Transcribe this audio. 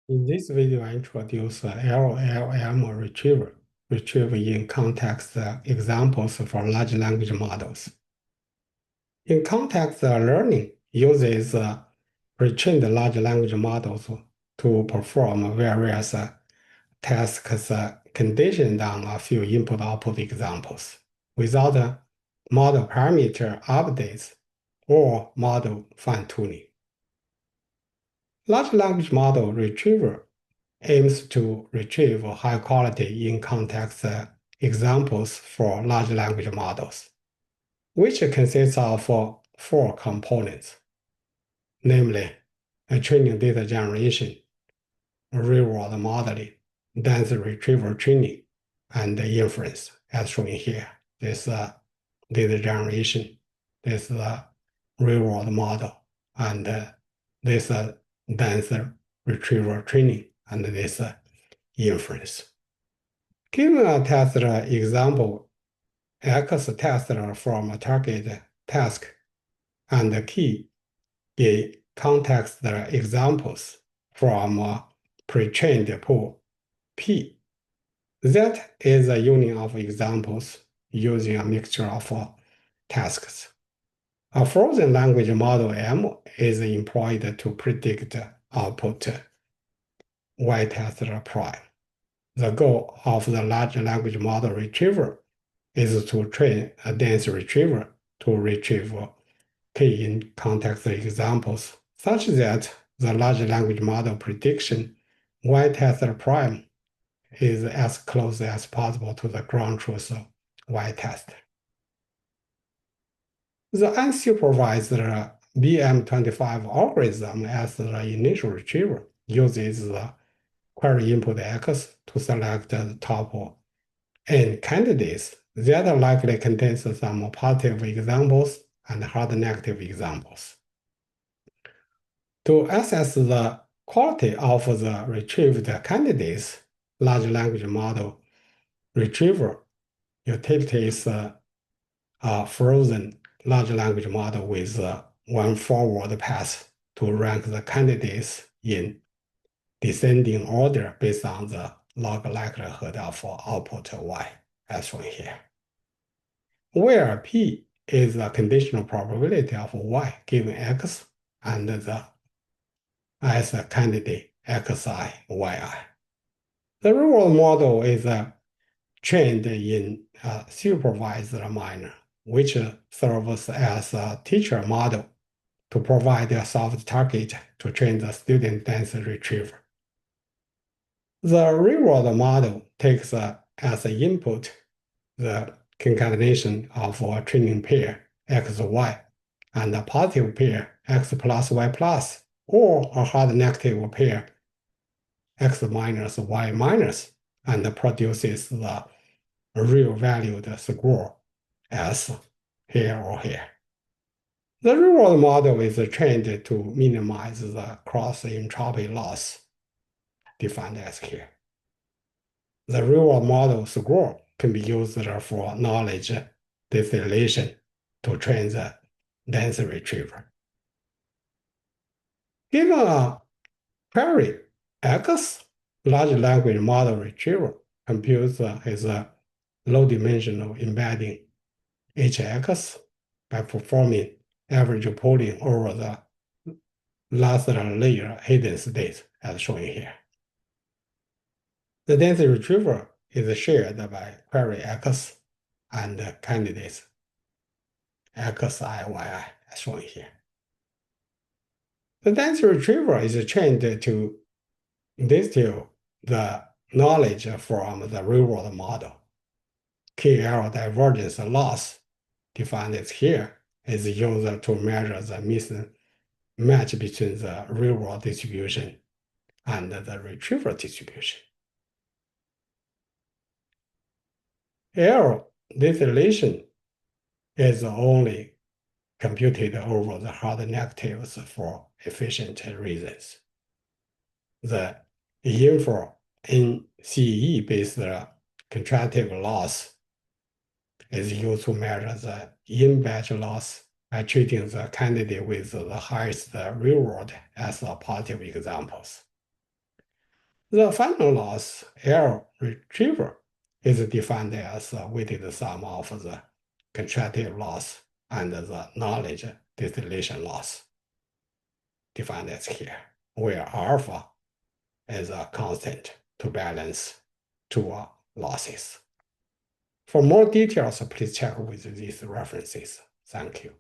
In this video, I introduce LLM-Retriever, retrieve in context examples for large language models. In context learning uses pre-trained large language models to perform various tasks conditioned on a few input-output examples without model parameter updates or model fine-tuning. Large language model retriever aims to retrieve high-quality in-context examples for large language models, which consists of four components, namely training data generation, real-world modeling, dense retrieval training, and inference, as shown here. This data generation, this real-world model, and this dense retrieval training, and this inference. Given a test example, X test from a target task and key in context examples from pre-trained pool P. That is a union of examples using a mixture of tasks. A frozen language model M is employed to predict output Y test prime. The goal of the large language model retriever is to train a dense retriever to retrieve key in context examples such that the large language model prediction Y test prime is as close as possible to the ground truth Y test. The unsupervised BM25 algorithm as the initial retriever uses the query input X to select the top N candidates that likely contains some positive examples and hard negative examples. To assess the quality of the retrieved candidates, large language model retriever utilities a frozen large language model with one forward pass to rank the candidates in descending order based on the log likelihood of output Y, as shown here, where P is the conditional probability of Y given X and the as a candidate Xi, Yi. The real-world model is trained in a supervised manner, which serves as a teacher model to provide a soft target to train the student dense retriever. The real-world model takes as an input the concatenation of a training pair XY and a positive pair X plus Y plus, or a hard negative pair X minus Y minus, and produces the real valued score as here or here. The real-world model is trained to minimize the cross-entropy loss defined as here. The real-world model score can be used for knowledge distillation to train the dense retriever. Given a query X, large language model retriever computes its low-dimensional embedding HX by performing average polling over the last layer hidden state, as shown here. The dense retriever is shared by query X and candidates Xi, Yi, as shown here. The dense retriever is trained to distill the knowledge from the real-world model. KL divergence loss, defined as here, is used to measure the mismatch between the real-world distribution and the retrieval distribution. L distillation is only computed over the hard negatives for efficient reasons. The info NCE-based contractive loss is used to measure the in-batch loss by treating the candidate with the highest real-world as positive examples. The final loss, L-retriever, is defined as a weighted sum of the contractive loss and the knowledge distillation loss, defined as here, where alpha is a constant to balance two losses. For more details, please check with these references. Thank you.